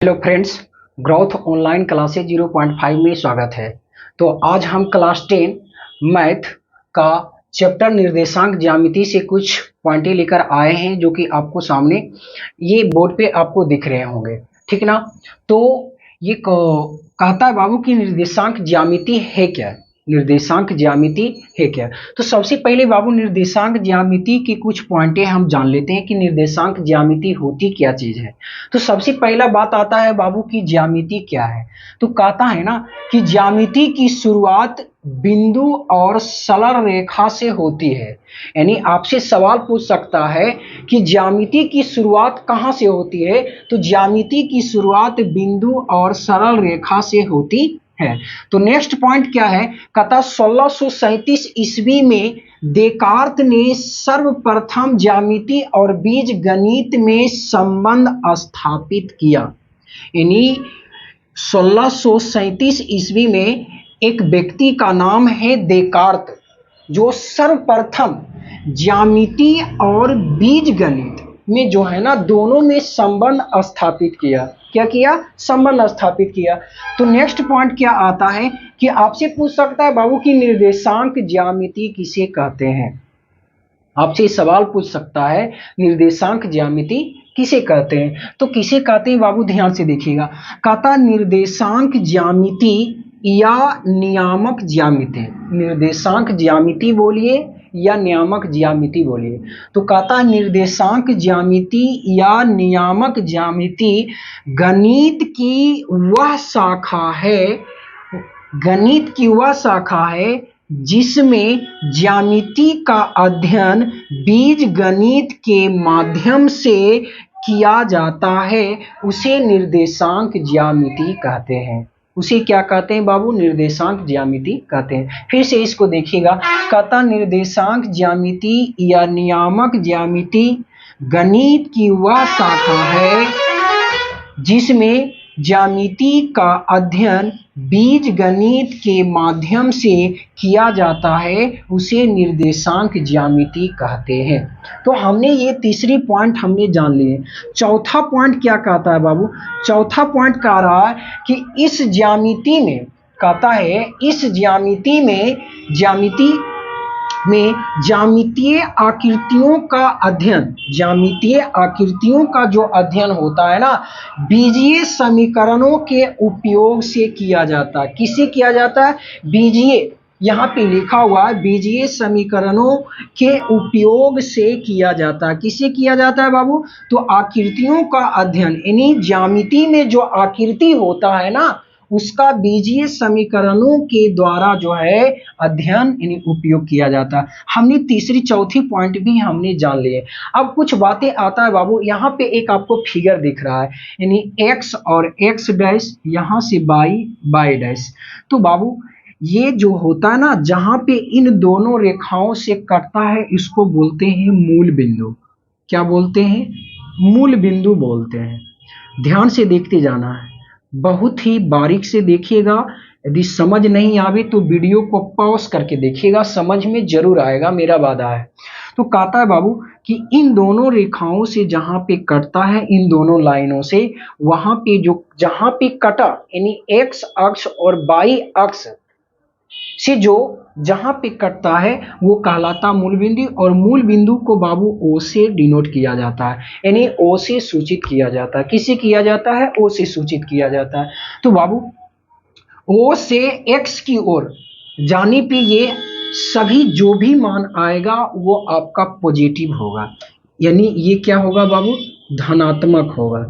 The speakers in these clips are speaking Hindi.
Hello friends, growth online classes 0.5 में स्वागत है। तो आज हम क्लास 10 मैथ का चैप्टर निर्देशांक ज्यामिति से कुछ पॉइंटें लेकर आए हैं जो कि आपको सामने ये बोर्ड पे आपको दिख रहे होंगे, ठीक ना। तो ये कहता है बाबू कि निर्देशांक ज्यामिति है क्या, निर्देशांक ज्यामिति है क्या। तो सबसे पहले बाबू निर्देशांक ज्यामिति की कुछ पॉइंटें हम जान लेते हैं कि निर्देशांक ज्यामिति होती क्या चीज है। तो सबसे पहला बात आता है बाबू की ज्यामिति क्या है। तो कहता है ना कि ज्यामिति की शुरुआत बिंदु और सरल रेखा से होती है। यानी आपसे सवाल पूछ सकता है कि ज्यामिति की शुरुआत कहां से होती है। तो ज्यामिति की शुरुआत बिंदु और सरल रेखा से होती है। तो नेक्स्ट पॉइंट क्या है, कहता 1637 ईस्वी में देकार्त ने सर्वप्रथम ज्यामिति और बीज गणित में संबंध स्थापित किया। यानी 1637 ईस्वी में एक व्यक्ति का नाम है देकार्त, जो सर्वप्रथम ज्यामिति और बीज गणित में जो है ना दोनों में संबंध स्थापित किया। क्या किया? संबंध स्थापित किया। तो नेक्स्ट पॉइंट क्या आता है कि आपसे पूछ सकता है बाबू की निर्देशांक ज्यामिति किसे कहते हैं। आपसे सवाल पूछ सकता है निर्देशांक ज्यामिति किसे कहते हैं। तो किसे कहते हैं बाबू, ध्यान से देखिएगा। कहता निर्देशांक ज्यामिति या नियामक ज्यामिति। निर्देशांक ज्यामिति बोलिए या नियामक ज्यामिति बोलिए। तो कहता निर्देशांक ज्यामिति या नियामक ज्यामिति गणित की वह शाखा है, गणित की वह शाखा है जिसमें ज्यामिति का अध्ययन बीज गणित के माध्यम से किया जाता है, उसे निर्देशांक ज्यामिति कहते हैं। उसे क्या कहते हैं बाबू? निर्देशांक ज्यामिति कहते हैं। फिर से इसको देखिएगा। कहता निर्देशांक ज्यामिति या नियामक ज्यामिति गणित की वह शाखा है जिसमें ज्यामिति का अध्ययन बीज गणित के माध्यम से किया जाता है, उसे निर्देशांक ज्यामिति कहते हैं। तो हमने ये तीसरी पॉइंट हमने जान लिए। चौथा पॉइंट क्या कहता है बाबू? चौथा पॉइंट कह रहा है कि इस ज्यामिति में, कहता है इस ज्यामिति में ज्यामितीय आकृतियों का अध्ययन, ज्यामितीय आकृतियों का जो अध्ययन होता है ना, बीजीय समीकरणों के उपयोग से किया जाता है। किससे किया जाता है? बीजीय, यहाँ पे लिखा हुआ है बीजीय समीकरणों के उपयोग से किया जाता है। किससे किया जाता है बाबू? तो आकृतियों का अध्ययन, यानी ज्यामिति में जो आकृति होता है ना उसका बीजीय समीकरणों के द्वारा जो है अध्ययन यानी उपयोग किया जाता है। हमने तीसरी चौथी पॉइंट भी हमने जान लिए। अब कुछ बातें आता है बाबू। यहाँ पे एक आपको फिगर दिख रहा है, यानी x और x डैश, यहाँ से y डैश। तो बाबू ये जो होता है ना, जहाँ पे इन दोनों रेखाओं से कटता है, इसको बोलते हैं मूल बिंदु। क्या बोलते हैं? मूल बिंदु बोलते हैं। ध्यान से देखते जाना है, बहुत ही बारीक से देखिएगा। यदि समझ नहीं आवे तो वीडियो को पॉज करके देखिएगा, समझ में जरूर आएगा, मेरा वादा है। तो कहता है बाबू कि इन दोनों रेखाओं से जहां पे कटता है, इन दोनों लाइनों से, वहां पे जो जहां पे कटा यानी x अक्ष और y अक्ष से जो जहां पे कटता है वो कहलाता मूल बिंदु। और मूल बिंदु को बाबू ओ से डिनोट किया जाता है, यानी ओ से सूचित किया जाता है। किससे किया जाता है? ओ से सूचित किया जाता है। तो बाबू ओ से एक्स की ओर जाने पे ये सभी जो भी मान आएगा वो आपका पॉजिटिव होगा, यानी ये क्या होगा बाबू? धनात्मक होगा,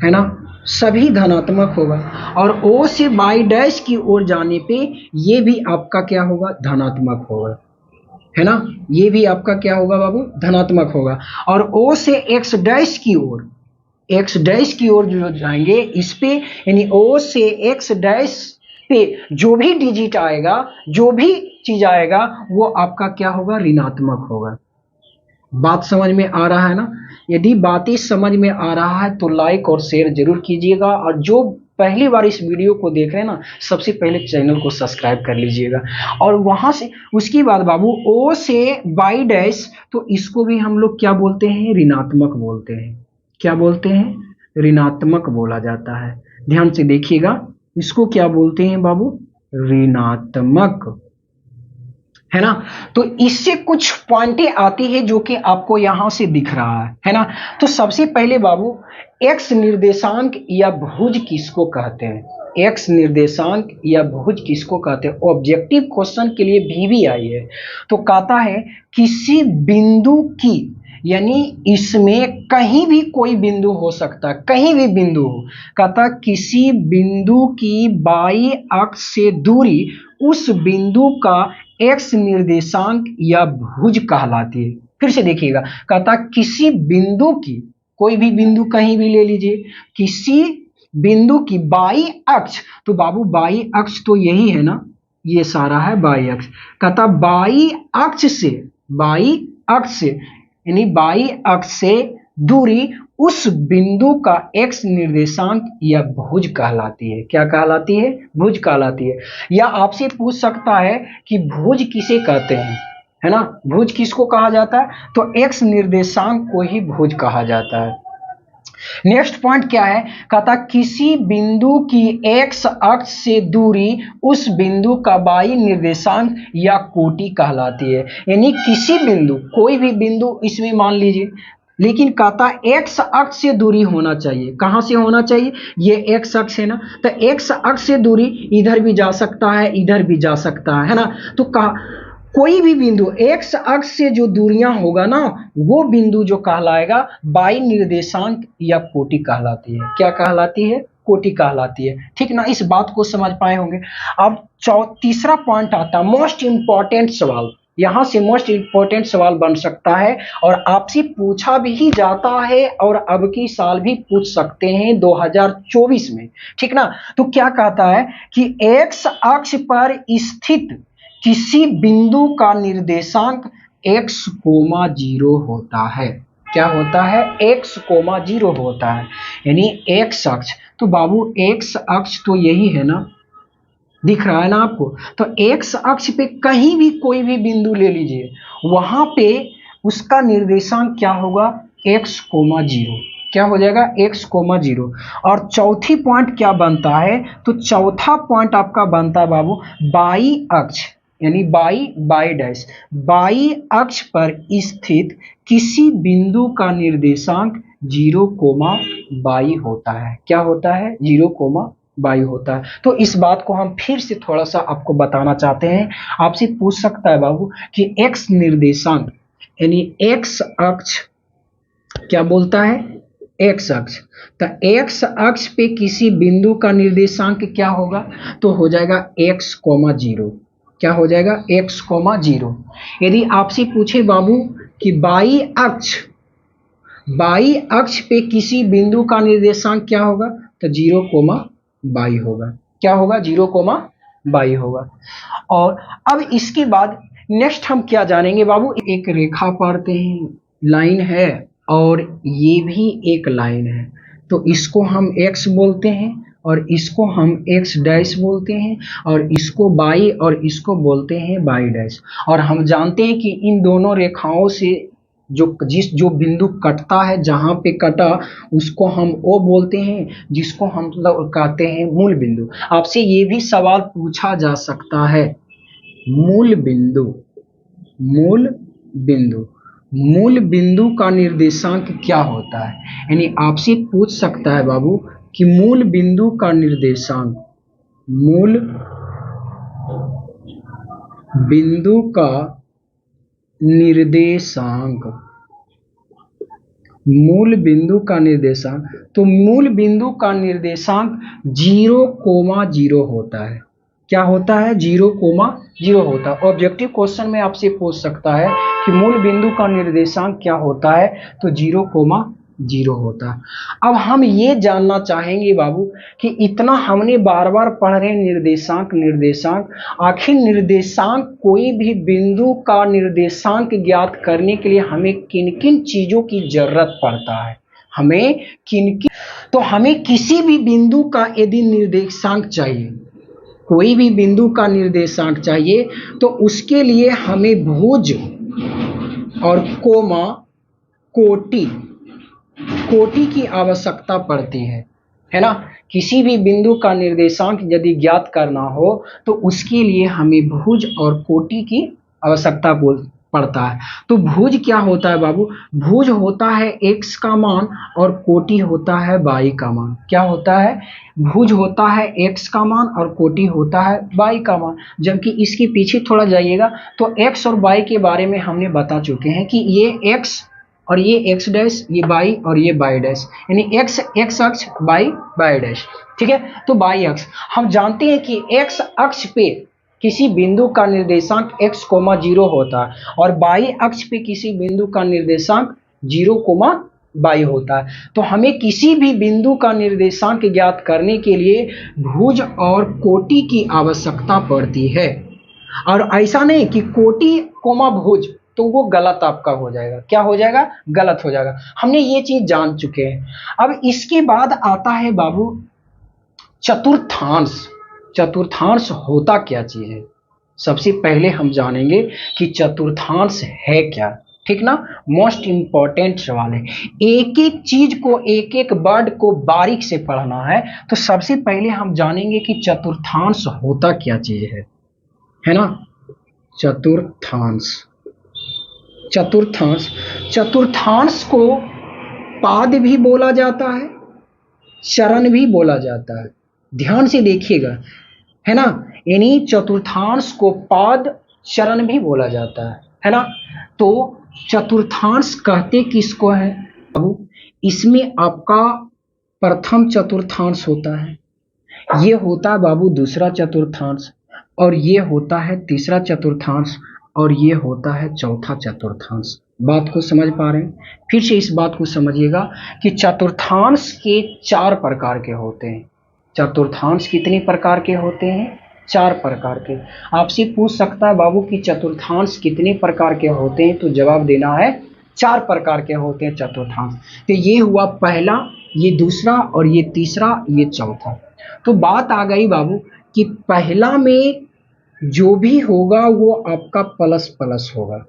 है ना, सभी धनात्मक होगा। और ओ से y डैश की ओर जाने पे ये भी आपका क्या होगा? धनात्मक होगा, है ना, ये भी आपका क्या होगा बाबू? धनात्मक होगा। और ओ से x डैश की ओर, x डैश की ओर जो जाएंगे इस पे, यानी ओ से x डैश पे जो भी डिजिट आएगा, जो भी चीज आएगा वो आपका क्या होगा? ऋणात्मक होगा। बात समझ में आ रहा है ना? यदि बातें समझ में आ रहा है तो लाइक और शेयर जरूर कीजिएगा। और जो पहली बार इस वीडियो को देख रहे हैं ना, सबसे पहले चैनल को सब्सक्राइब कर लीजिएगा। और वहां से उसकी बाद बाबू ओ से y डैश, तो इसको भी हम लोग क्या बोलते हैं? ऋणात्मक बोलते हैं। क्या बोलते हैं? ऋणात्मक बोला जाता है। ध्यान से देखिएगा, इसको क्या बोलते हैं बाबू? ऋणात्मक, है ना। तो इससे कुछ पॉइंटें आती है जो कि आपको यहां से दिख रहा है ना। तो सबसे पहले बाबू, एक्स निर्देशांक या भुज किसको कहते हैं? एक्स निर्देशांक या भुज किसको कहते हैं? ऑब्जेक्टिव क्वेश्चन के लिए भी आई है। तो कहता है किसी बिंदु की, यानी इसमें कहीं भी कोई बिंदु हो सकता है, कहीं भी बिंदु हो। कहता किसी बिंदु की बाई अक्ष से दूरी उस बिंदु का एक्स निर्देशांक या भुज कहलाती है। फिर से देखिएगा, कहता किसी बिंदु की, कोई भी बिंदु कहीं भी ले लीजिए, किसी बिंदु की बाई अक्ष, तो बाबू बाई अक्ष तो यही है ना, ये सारा है बाई अक्ष। कहता बाई अक्ष से, बाई अक्ष से यानी बाई अक्ष से दूरी उस बिंदु का एक्स निर्देशांक या भुज कहलाती है। क्या कहलाती है? भुज कहलाती है। या आपसे पूछ सकता है कि भुज किसे कहते हैं, है ना। भुज किसको कहा जाता है? तो एक्स निर्देशांक को ही भुज कहा जाता है। नेक्स्ट पॉइंट क्या है? कहता किसी बिंदु की एक्स अक्ष से दूरी उस बिंदु का बाई निर्देशांक या कोटि कहलाती है। यानी किसी बिंदु, कोई भी बिंदु इसमें मान लीजिए, लेकिन कहता एक्स अक्ष से दूरी होना चाहिए। कहां से होना चाहिए? ये एक्स अक्ष है ना, तो एक्स अक्ष से दूरी इधर भी जा सकता है, इधर भी जा सकता है ना। तो कहा कोई भी बिंदु एक्स अक्ष से जो दूरियां होगा ना, वो बिंदु जो कहलाएगा बाई निर्देशांक या कोटि कहलाती है। क्या कहलाती है? कोटि कहलाती है। ठीक ना, इस बात को समझ पाए होंगे। अब तीसरा पॉइंट आता है, मोस्ट इंपॉर्टेंट सवाल। यहां से मोस्ट इंपॉर्टेंट सवाल बन सकता है और आपसे पूछा भी जाता है और अब की साल भी पूछ सकते हैं 2024 में। ठीक ना। तो क्या कहता है कि एक्स अक्ष पर स्थित किसी बिंदु का निर्देशांक x, 0 होता है। क्या होता है? x, 0 होता है। यानी x अक्ष, तो बाबू x अक्ष तो यही है ना, दिख रहा है ना आपको। तो x अक्ष पे कहीं भी कोई भी बिंदु ले लीजिए, वहां पे उसका निर्देशांक क्या होगा? x, 0। क्या हो जाएगा? x, 0। और चौथी पॉइंट क्या बनता है? तो चौथा पॉइंट आपका बनता है बाबू बाई अक्ष, यानी बाई डैश, बाई अक्ष पर स्थित किसी बिंदु का निर्देशांक 0, बाई होता है। क्या होता है? 0, बाई होता है। तो इस बात को हम फिर से थोड़ा सा आपको बताना चाहते हैं। आपसे पूछ सकता है बाबू कि एक्स निर्देशांक यानी एक्स अक्ष क्या बोलता है? एक्स अक्ष। तो एक्स अक्ष पे किसी बिंदु का निर्देशांक क्या होगा? तो हो जाएगा x, 0। क्या हो जाएगा? x, 0। यदि आपसे पूछे बाबू कि बाई अक्ष पे किसी बिंदु का निर्देशांक क्या होगा? तो 0, बाई होगा। क्या होगा? 0, बाई होगा। और अब इसके बाद नेक्स्ट हम क्या जानेंगे बाबू? एक रेखा पढ़ते हैं, लाइन है और ये भी एक लाइन है, तो इसको हम x बोलते हैं और इसको हम x डैश बोलते हैं और इसको बाई और इसको बोलते हैं बाई डैश। और हम जानते हैं कि इन दोनों रेखाओं से जो बिंदु कटता है, जहां पे कटा उसको हम O बोलते हैं, जिसको हम कहते हैं मूल बिंदु। आपसे ये भी सवाल पूछा जा सकता है, मूल बिंदु का निर्देशांक क्या होता है? यानी आपसे पूछ सकता है बाबू कि मूल बिंदु का निर्देशांक, मूल बिंदु का निर्देशांक, तो मूल बिंदु का निर्देशांक 0, 0 होता है। क्या होता है? 0, 0 होता है। ऑब्जेक्टिव क्वेश्चन में आपसे पूछ सकता है कि मूल बिंदु का निर्देशांक क्या होता है? तो 0, 0 होता है। अब हम ये जानना चाहेंगे बाबू कि इतना हमने बार बार पढ़ रहे निर्देशांक, आखिर निर्देशांक, कोई भी बिंदु का निर्देशांक ज्ञात करने के लिए हमें किन किन चीजों की जरूरत पड़ता है? तो हमें किसी भी बिंदु का यदि निर्देशांक चाहिए, कोई भी बिंदु का निर्देशांक चाहिए, तो उसके लिए हमें भुज और कोटि कोटि की आवश्यकता पड़ती है ना। किसी भी बिंदु का निर्देशांक यदि ज्ञात करना हो तो उसके लिए हमें भुज और कोटि की आवश्यकता पड़ता है। तो भुज क्या होता है बाबू? भुज होता है x का मान और कोटि होता है y का मान। क्या होता है? भुज होता है x का मान और कोटि होता है y का मान। जबकि इसके पीछे थोड़ा जाइएगा तो x और y के बारे में हमने बता चुके हैं कि ये x और ये x डैश, ये y और ये y डैश, यानी x x अक्ष, y डैश। ठीक है, तो y अक्ष हम जानते हैं कि x अक्ष पे किसी बिंदु का निर्देशांक x, 0 होता है और y अक्ष पे किसी बिंदु का निर्देशांक 0, y होता है। तो हमें किसी भी बिंदु का निर्देशांक ज्ञात करने के लिए भुज और कोटि की आवश्यकता पड़ती है। और ऐसा नहीं कि कोटि कोमा भुज, तो वो गलत आपका हो जाएगा। क्या हो जाएगा? गलत हो जाएगा। हमने ये चीज जान चुके हैं। अब इसके बाद आता है बाबू चतुर्थांश। चतुर्थांश होता क्या चीज है? सबसे पहले हम जानेंगे कि चतुर्थांश है क्या। ठीक ना, मोस्ट इंपॉर्टेंट सवाल है। एक एक चीज को, एक एक वर्ड को बारीक से पढ़ना है। तो सबसे पहले हम जानेंगे कि चतुर्थांश होता क्या चीज है ना। चतुर्थांश, चतुर्थांश, चतुर्थांश को पाद भी बोला जाता है, चरण भी बोला जाता है। ध्यान से देखिएगा, है ना। यानी चतुर्थांश को पाद, चरण भी बोला जाता है ना। तो चतुर्थांश कहते किसको है बाबू? इसमें आपका प्रथम चतुर्थांश होता है, ये होता है बाबू दूसरा चतुर्थांश, और ये होता है तीसरा चतुर्थांश, और ये होता है चौथा चतुर्थांश। बात को समझ पा रहे हैं? फिर से इस बात को समझिएगा कि चतुर्थांश के 4 प्रकार के होते हैं। चतुर्थांश कितने प्रकार के होते हैं? 4 प्रकार के। आपसे पूछ सकता है बाबू कि चतुर्थांश कितने प्रकार के होते हैं, तो जवाब देना है 4 प्रकार के होते हैं चतुर्थांश। तो ये हुआ पहला, ये दूसरा, और ये तीसरा, ये चौथा। तो बात आ गई बाबू कि पहला में जो भी होगा वो आपका प्लस प्लस होगा,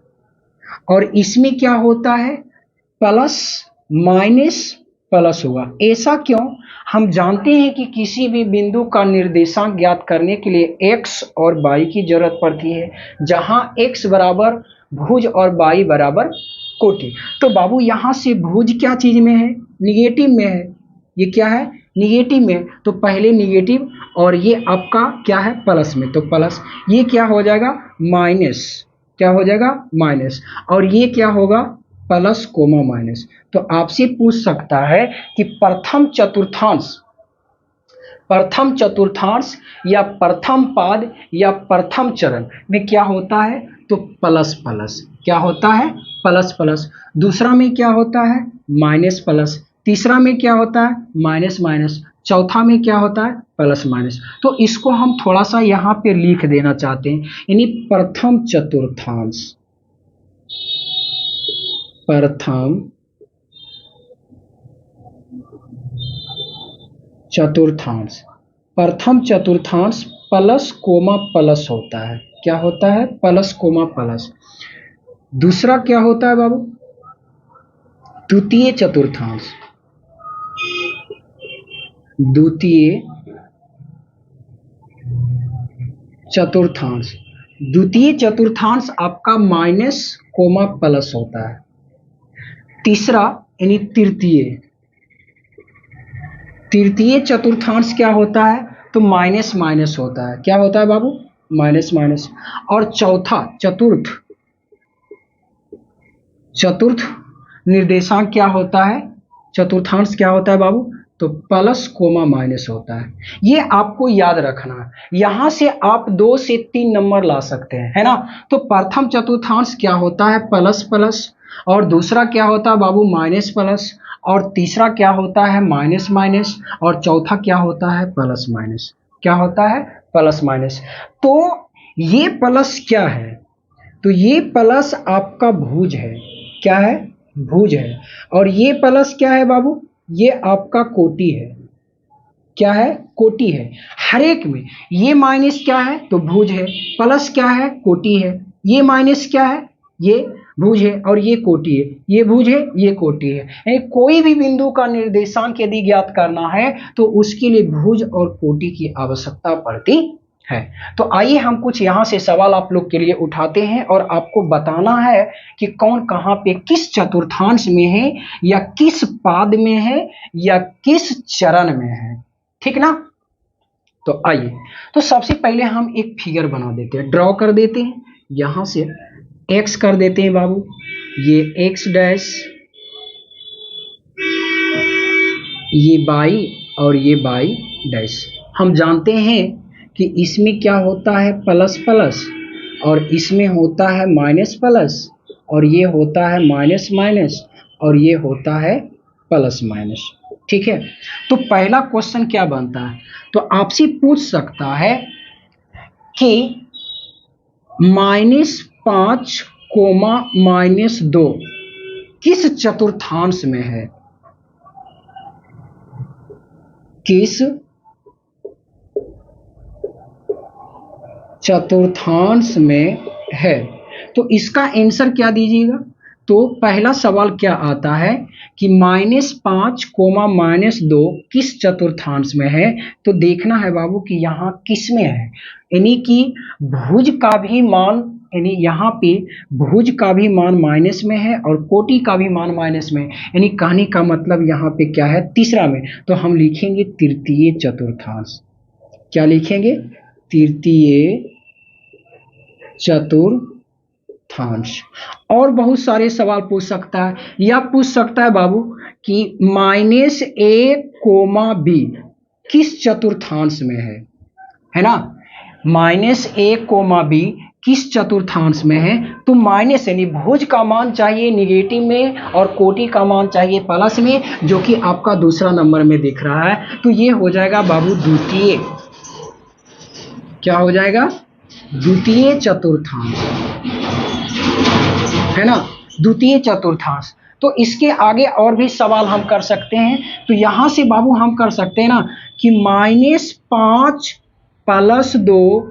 और इसमें क्या होता है? प्लस माइनस प्लस होगा। ऐसा क्यों? हम जानते हैं कि किसी भी बिंदु का निर्देशांक ज्ञात करने के लिए x और y की जरूरत पड़ती है, जहां x बराबर भुज और y बराबर कोटि। तो बाबू यहां से भुज क्या चीज में है? निगेटिव में है। ये क्या है? निगेटिव में। तो पहले निगेटिव, और ये आपका क्या है? प्लस में। तो प्लस, ये क्या हो जाएगा? माइनस। क्या हो जाएगा? माइनस। और ये क्या होगा? Plus comma minus. तो आपसे पूछ सकता है कि प्रथम चतुर्थांश, प्रथम चतुर्थांश या प्रथम पाद या प्रथम चरण में क्या होता है? तो प्लस प्लस। क्या होता है? Plus plus. दूसरा में क्या होता है? Minus plus. तीसरा में क्या होता है? Minus minus. चौथा में क्या होता है? Plus minus. तो इसको हम थोड़ा सा यहाँ पे लिख देना चाहते हैं, यानी प्रथम चतुर्थांश, प्रथम चतुर्थांश। प्रथम चतुर्थांश प्लस कोमा प्लस होता है। क्या होता है? Plus coma plus. दूसरा क्या होता है बाबू? द्वितीय चतुर्थांश। द्वितीय चतुर्थांश, द्वितीय चतुर्थांश आपका माइनस कोमा प्लस होता है। तीसरा यानी तृतीय, तृतीय चतुर्थांश क्या होता है? तो माइनस माइनस होता है। क्या होता है बाबू? Minus minus. और चौथा चतुर्थ, चतुर्थ निर्देशांक क्या होता है? चतुर्थांश क्या होता है बाबू? तो प्लस कोमा माइनस होता है। ये आपको याद रखना है। यहां से आप 2 से 3 नंबर ला सकते हैं, है ना। तो प्रथम चतुर्थांश क्या होता है? Plus plus. और दूसरा क्या होता है बाबू? Minus plus. और तीसरा क्या होता है? Minus minus. और चौथा क्या होता है? Plus minus. क्या होता है? Plus minus. तो ये प्लस क्या है? तो ये प्लस आपका भुज है। क्या है? भुज है। और ये प्लस क्या है बाबू? ये आपका कोटि है। क्या है? कोटि है। हर एक में ये माइनस क्या है? तो भुज है। प्लस क्या है? कोटि है। ये माइनस क्या है? ये भुज है और ये कोटि है, ये भुज है, ये कोटि है। यानी कोई भी बिंदु का निर्देशांक यदि ज्ञात करना है तो उसके लिए भुज और कोटि की आवश्यकता पड़ती है। तो आइए हम कुछ यहाँ से सवाल आप लोग के लिए उठाते हैं और आपको बताना है कि कौन कहाँ पे किस चतुर्थांश में है या किस पाद में है या किस चरण में है, ठीक ना। तो आइए, तो सबसे पहले हम एक फिगर बना देते हैं, ड्रॉ कर देते हैं। यहां से एक्स कर देते हैं बाबू, ये एक्स डैश, ये बाई और ये बाई डैश। हम जानते हैं कि इसमें क्या होता है प्लस प्लस और इसमें होता है माइनस प्लस और ये होता है माइनस माइनस और ये होता है प्लस माइनस, ठीक है। तो पहला क्वेश्चन क्या बनता है, तो आपसे पूछ सकता है कि -5, -2 किस चतुर्थांश में है, किस चतुर्थांश में है। तो इसका आंसर क्या दीजिएगा। तो पहला सवाल क्या आता है कि -5, -2 किस चतुर्थांश में है। तो देखना है बाबू कि यहाँ किस में है, यानी कि भुज का भी मान, यानी यहाँ पे भुज का भी मान माइनस में है और कोटि का भी मान माइनस में, यानी कहने का मतलब यहाँ पे क्या है तीसरा में। तो हम लिखेंगे तृतीय चतुर्थांश। क्या लिखेंगे, तृतीय चतुर्थांश। और बहुत सारे सवाल पूछ सकता है, या पूछ सकता है बाबू कि -a, b किस चतुर्थांश में है ना। -a, b किस चतुर्थांश में है। तो माइनस यानी भुज का मान चाहिए निगेटिव में और कोटि का मान चाहिए प्लस में, जो कि आपका दूसरा नंबर में दिख रहा है। तो ये हो जाएगा बाबू द्वितीय, क्या हो जाएगा, द्वितीय चतुर्थांश, है ना, द्वितीय चतुर्थांश। तो इसके आगे और भी सवाल हम कर सकते हैं। तो यहां से बाबू हम कर सकते हैं ना कि -5 + 2,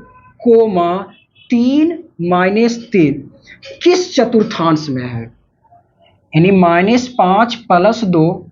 3 -3 किस चतुर्थांश में है, यानी -5 + 2,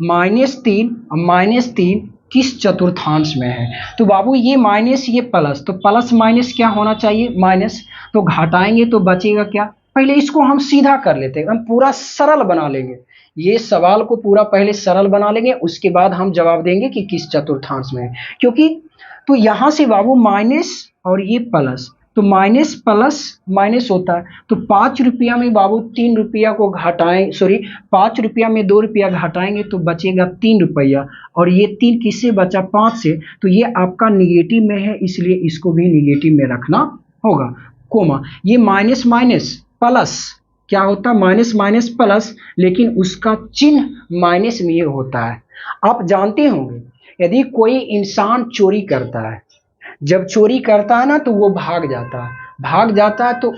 -3 किस चतुर्थांश में है। तो बाबू ये माइनस ये प्लस, तो प्लस माइनस क्या होना चाहिए, माइनस। तो घटाएंगे तो बचेगा क्या, पहले इसको हम सीधा कर लेते हैं, हम पूरा सरल बना लेंगे, ये सवाल को पूरा पहले सरल बना लेंगे, उसके बाद हम जवाब देंगे कि किस चतुर्थांश में है। क्योंकि तो यहां से बाबू माइनस और ये प्लस, तो माइनस प्लस माइनस होता है। तो 5 रुपया में बाबू 3 रुपया को घटाएं, सॉरी 5 रुपया में 2 रुपया घटाएंगे तो बचेगा 3 रुपया, और ये 3 किससे बचा, 5 से। तो ये आपका निगेटिव में है, इसलिए इसको भी निगेटिव में रखना होगा, कोमा। ये माइनस माइनस प्लस क्या होता है, माइनस माइनस प्लस, लेकिन उसका चिन्ह माइनस में होता है। आप जानते होंगे यदि कोई इंसान चोरी करता है, जब चोरी करता है ना तो वो भाग जाता है, तो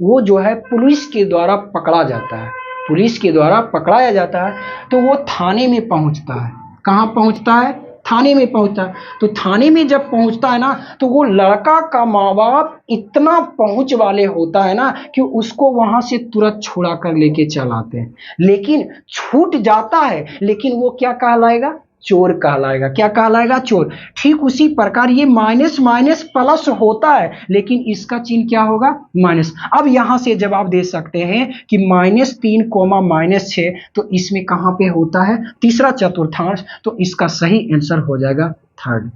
वो जो है पुलिस के द्वारा पकड़ा जाता है, पुलिस के द्वारा पकड़ाया जाता है। तो वो थाने में पहुंचता है, कहाँ पहुंचता है, थाने में पहुंचता है। तो थाने में जब पहुंचता है ना तो वो लड़का का माँ बाप इतना पहुंच वाले होता है ना कि उसको वहां से तुरंत छुड़ा कर लेके चल आते हैं, लेकिन छूट जाता है, लेकिन वो क्या कहलाएगा, चोर कहलाएगा। क्या कहलाएगा, चोर। ठीक उसी प्रकार ये माइनस माइनस प्लस होता है, लेकिन इसका चिन्ह क्या होगा, माइनस। अब यहां से जवाब दे सकते हैं कि -3, -6, तो इसमें कहां पे होता है, तीसरा चतुर्थांश। तो इसका सही आंसर हो जाएगा थर्ड।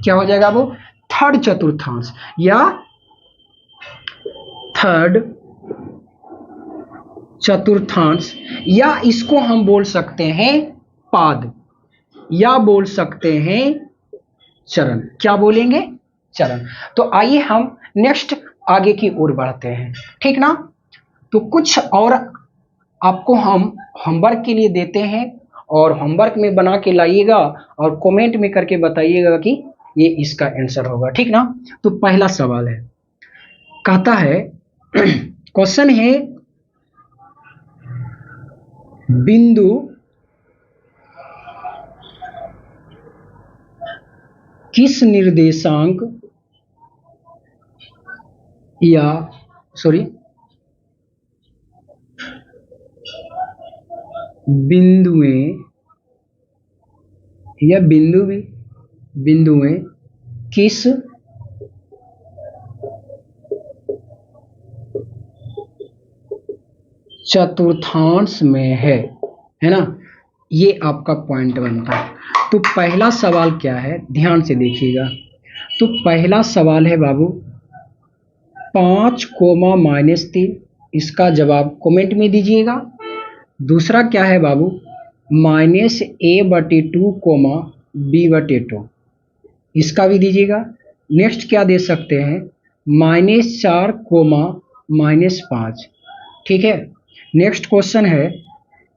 क्या हो जाएगा वो, थर्ड चतुर्थांश या थर्ड चतुर्थांश, या इसको हम बोल सकते हैं पाद, या बोल सकते हैं चरण। क्या बोलेंगे, चरण। तो आइए हम नेक्स्ट आगे की ओर बढ़ते हैं, ठीक ना। तो कुछ और आपको हम होमवर्क के लिए देते हैं, और होमवर्क में बना के लाइएगा और कमेंट में करके बताइएगा कि ये इसका आंसर होगा, ठीक ना। तो पहला सवाल है, कहता है क्वेश्चन है, बिंदु किस निर्देशांक या बिंदुएं या बिंदु भी, बिंदुएं किस चतुर्थांश में है ना, ये आपका पॉइंट बनता है। तो पहला सवाल क्या है, ध्यान से देखिएगा। तो पहला सवाल है बाबू 5, -3, इसका जवाब कमेंट में दीजिएगा। दूसरा क्या है बाबू -a/2, b/2, इसका भी दीजिएगा। नेक्स्ट क्या दे सकते हैं -4, -5, ठीक है। नेक्स्ट क्वेश्चन है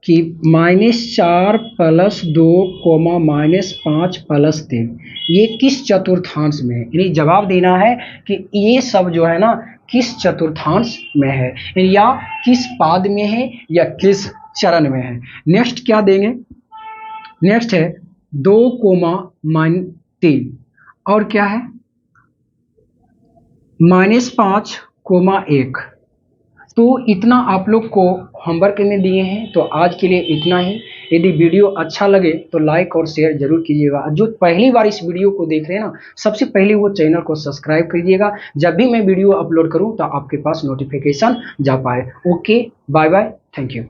कि -4 + 2, -5 + 3, ये किस चतुर्थांश में है, यानी जवाब देना है कि ये सब जो है ना किस चतुर्थांश में है, या किस पाद में है या किस चरण में है। नेक्स्ट क्या देंगे, नेक्स्ट है 2, -3, और क्या है -5, 1। तो इतना आप लोग को होमवर्क में दिए हैं। तो आज के लिए इतना ही। यदि वीडियो अच्छा लगे तो लाइक और शेयर जरूर कीजिएगा। जो पहली बार इस वीडियो को देख रहे हैं ना, सबसे पहले वो चैनल को सब्सक्राइब कीजिएगा, जब भी मैं वीडियो अपलोड करूं तो आपके पास नोटिफिकेशन जा पाए। Okay, bye bye, thank you.